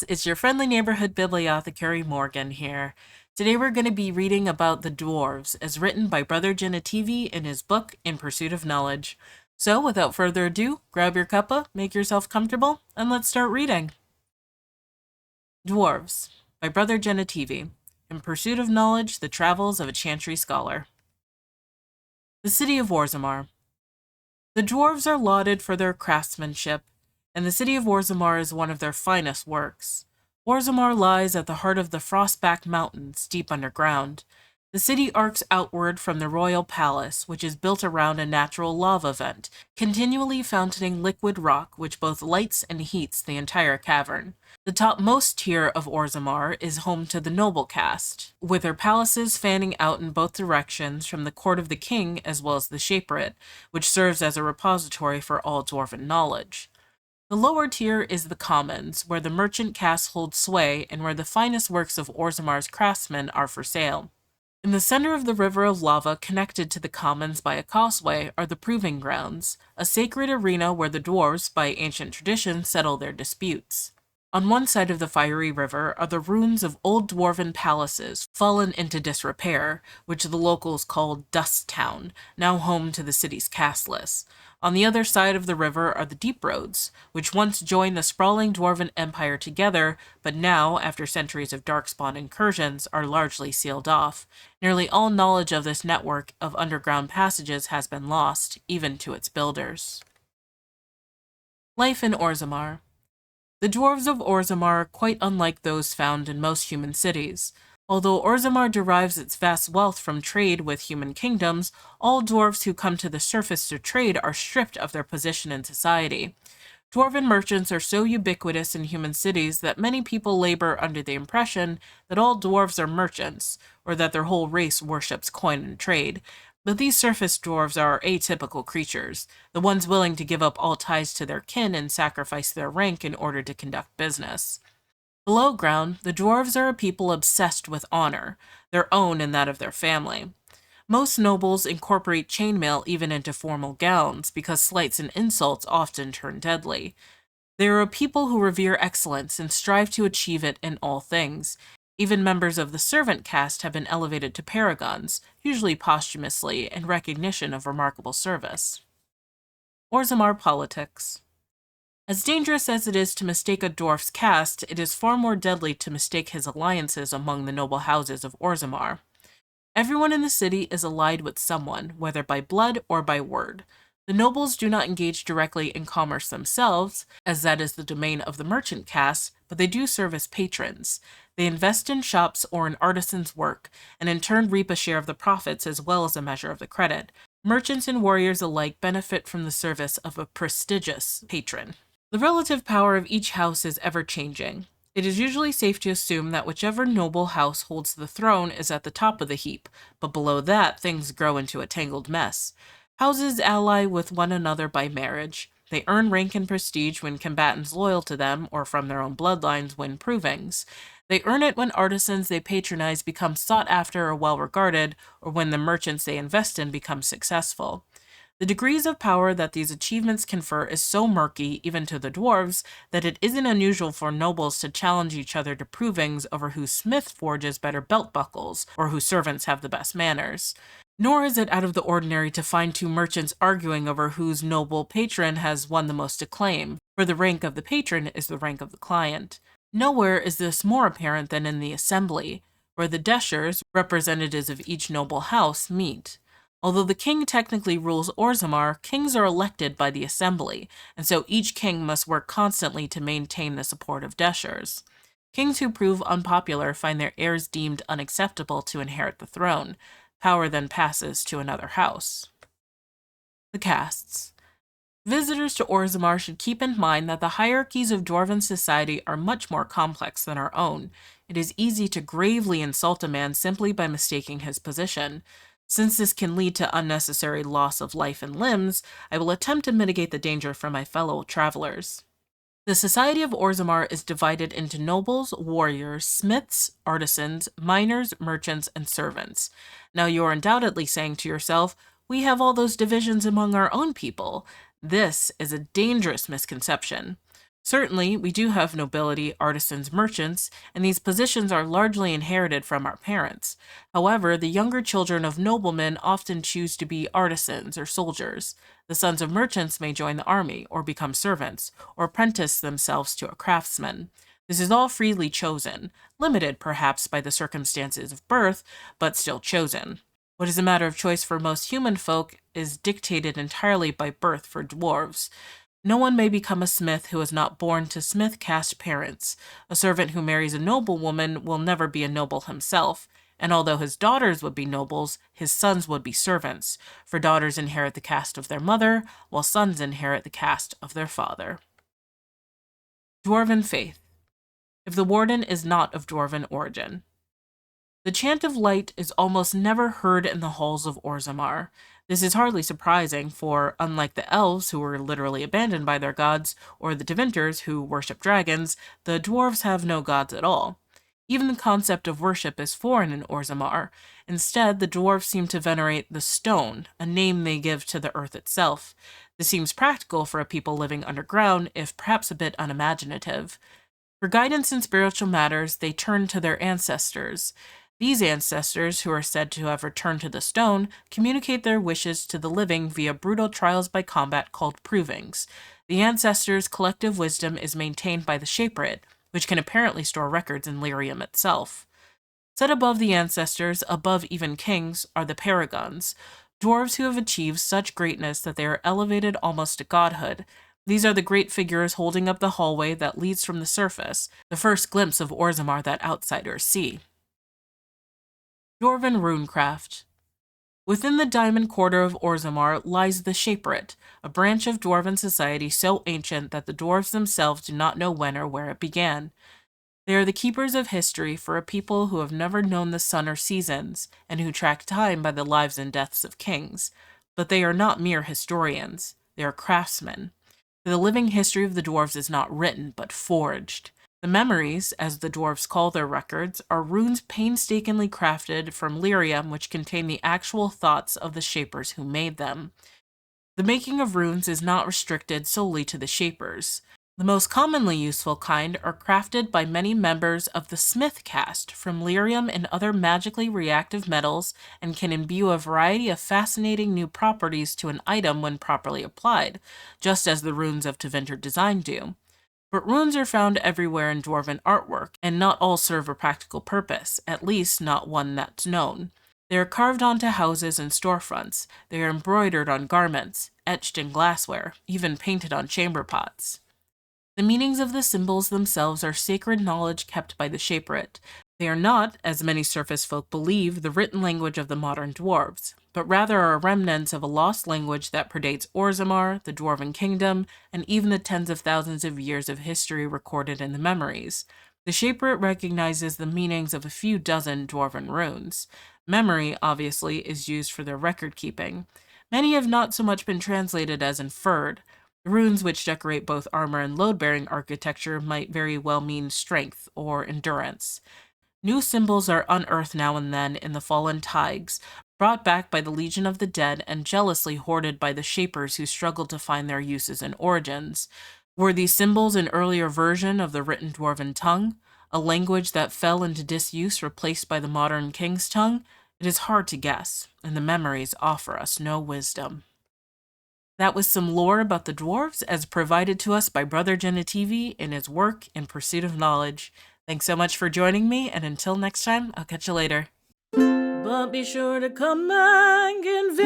friends, it's your friendly neighborhood bibliothecary Morgan here. Today we're going to be reading about the Dwarves, as written by Brother Genitivi in his book In Pursuit of Knowledge. So without further ado, grab your cuppa, make yourself comfortable, and let's start reading. Dwarves by Brother Genitivi. In Pursuit of Knowledge, the Travels of a Chantry Scholar. The City of Orzammar. The Dwarves are lauded for their craftsmanship, and the city of Orzammar is one of their finest works. Orzammar lies at the heart of the Frostback Mountains, deep underground. The city arcs outward from the royal palace, which is built around a natural lava vent, continually fountaining liquid rock which both lights and heats the entire cavern. The topmost tier of Orzammar is home to the noble caste, with their palaces fanning out in both directions from the court of the king as well as the Shaperate, which serves as a repository for all dwarven knowledge. The lower tier is the commons, where the merchant caste holds sway and where the finest works of Orzammar's craftsmen are for sale. In the center of the river of lava connected to the commons by a causeway are the proving grounds, a sacred arena where the dwarves, by ancient tradition, settle their disputes. On one side of the fiery river are the ruins of old dwarven palaces fallen into disrepair, which the locals call Dust Town, now home to the city's casteless. On the other side of the river are the deep roads, which once joined the sprawling dwarven empire together, but now, after centuries of darkspawn incursions, are largely sealed off. Nearly all knowledge of this network of underground passages has been lost, even to its builders. Life in Orzammar. The dwarves of Orzammar are quite unlike those found in most human cities. Although Orzammar derives its vast wealth from trade with human kingdoms, all dwarves who come to the surface to trade are stripped of their position in society. Dwarven merchants are so ubiquitous in human cities that many people labor under the impression that all dwarves are merchants, or that their whole race worships coin and trade. But these surface dwarves are atypical creatures, the ones willing to give up all ties to their kin and sacrifice their rank in order to conduct business. Below ground, the dwarves are a people obsessed with honor, their own and that of their family. Most nobles incorporate chainmail even into formal gowns, because slights and insults often turn deadly. They are a people who revere excellence and strive to achieve it in all things. Even members of the servant caste have been elevated to paragons, usually posthumously, in recognition of remarkable service. Orzammar politics. As dangerous as it is to mistake a dwarf's caste, it is far more deadly to mistake his alliances among the noble houses of Orzammar. Everyone in the city is allied with someone, whether by blood or by word. The nobles do not engage directly in commerce themselves, as that is the domain of the merchant caste, but they do serve as patrons. They invest in shops or in artisans' work, and in turn reap a share of the profits as well as a measure of the credit. Merchants and warriors alike benefit from the service of a prestigious patron. The relative power of each house is ever-changing. It is usually safe to assume that whichever noble house holds the throne is at the top of the heap, but below that things grow into a tangled mess. Houses ally with one another by marriage. They earn rank and prestige when combatants loyal to them or from their own bloodlines win provings. They earn it when artisans they patronize become sought after or well regarded, or when the merchants they invest in become successful. The degrees of power that these achievements confer is so murky, even to the dwarves, that it isn't unusual for nobles to challenge each other to provings over whose smith forges better belt buckles, or whose servants have the best manners. Nor is it out of the ordinary to find two merchants arguing over whose noble patron has won the most acclaim, for the rank of the patron is the rank of the client. Nowhere is this more apparent than in the assembly, where the deshers, representatives of each noble house, meet. Although the king technically rules Orzammar, kings are elected by the assembly, and so each king must work constantly to maintain the support of deshers. Kings who prove unpopular find their heirs deemed unacceptable to inherit the throne. Power then passes to another house. The castes. Visitors to Orzammar should keep in mind that the hierarchies of dwarven society are much more complex than our own. It is easy to gravely insult a man simply by mistaking his position. Since this can lead to unnecessary loss of life and limbs, I will attempt to mitigate the danger for my fellow travelers. The society of Orzammar is divided into nobles, warriors, smiths, artisans, miners, merchants, and servants. Now you're undoubtedly saying to yourself, we have all those divisions among our own people. This is a dangerous misconception. Certainly, we do have nobility, artisans, merchants, and these positions are largely inherited from our parents. However, the younger children of noblemen often choose to be artisans or soldiers. The sons of merchants may join the army, or become servants, or apprentice themselves to a craftsman. This is all freely chosen, limited perhaps by the circumstances of birth, but still chosen. What is a matter of choice for most human folk is dictated entirely by birth for dwarves. No one may become a smith who is not born to smith caste parents. A servant who marries a noblewoman will never be a noble himself, and although his daughters would be nobles, his sons would be servants, for daughters inherit the caste of their mother, while sons inherit the caste of their father. Dwarven faith. If the warden is not of dwarven origin. The chant of light is almost never heard in the halls of Orzammar. This is hardly surprising, for unlike the elves, who were literally abandoned by their gods, or the Devinters, who worship dragons, the dwarves have no gods at all. Even the concept of worship is foreign in Orzammar. Instead, the dwarves seem to venerate the stone, a name they give to the earth itself. This seems practical for a people living underground, if perhaps a bit unimaginative. For guidance in spiritual matters, they turn to their ancestors. These ancestors, who are said to have returned to the stone, communicate their wishes to the living via brutal trials by combat called provings. The ancestors' collective wisdom is maintained by the Shaperit, which can apparently store records in Lyrium itself. Set above the ancestors, above even kings, are the paragons, dwarves who have achieved such greatness that they are elevated almost to godhood. These are the great figures holding up the hallway that leads from the surface, the first glimpse of Orzammar that outsiders see. Dwarven Runecraft. Within the Diamond Quarter of Orzammar lies the Shaperit, a branch of dwarven society so ancient that the dwarves themselves do not know when or where it began. They are the keepers of history for a people who have never known the sun or seasons, and who track time by the lives and deaths of kings. But they are not mere historians, they are craftsmen. The living history of the dwarves is not written, but forged. The memories, as the dwarves call their records, are runes painstakingly crafted from lyrium which contain the actual thoughts of the shapers who made them. The making of runes is not restricted solely to the shapers. The most commonly useful kind are crafted by many members of the smith caste from lyrium and other magically reactive metals, and can imbue a variety of fascinating new properties to an item when properly applied, just as the runes of Tevinter design do. But runes are found everywhere in dwarven artwork, and not all serve a practical purpose, at least not one that's known. They are carved onto houses and storefronts, they are embroidered on garments, etched in glassware, even painted on chamber pots. The meanings of the symbols themselves are sacred knowledge kept by the Shaperit. They are not, as many surface folk believe, the written language of the modern dwarves, but rather are remnants of a lost language that predates Orzammar, the Dwarven Kingdom, and even the tens of thousands of years of history recorded in the memories. The Shaperit recognizes the meanings of a few dozen dwarven runes. Memory, obviously, is used for their record keeping. Many have not so much been translated as inferred. The runes which decorate both armor and load-bearing architecture might very well mean strength or endurance. New symbols are unearthed now and then in the fallen Tigers, brought back by the Legion of the Dead and jealously hoarded by the Shapers who struggled to find their uses and origins. Were these symbols an earlier version of the written Dwarven tongue, a language that fell into disuse replaced by the modern King's tongue? It is hard to guess, and the memories offer us no wisdom. That was some lore about the dwarves as provided to us by Brother Genitivi in his work In Pursuit of Knowledge. Thanks so much for joining me, and until next time, I'll catch you later. But be sure to come back and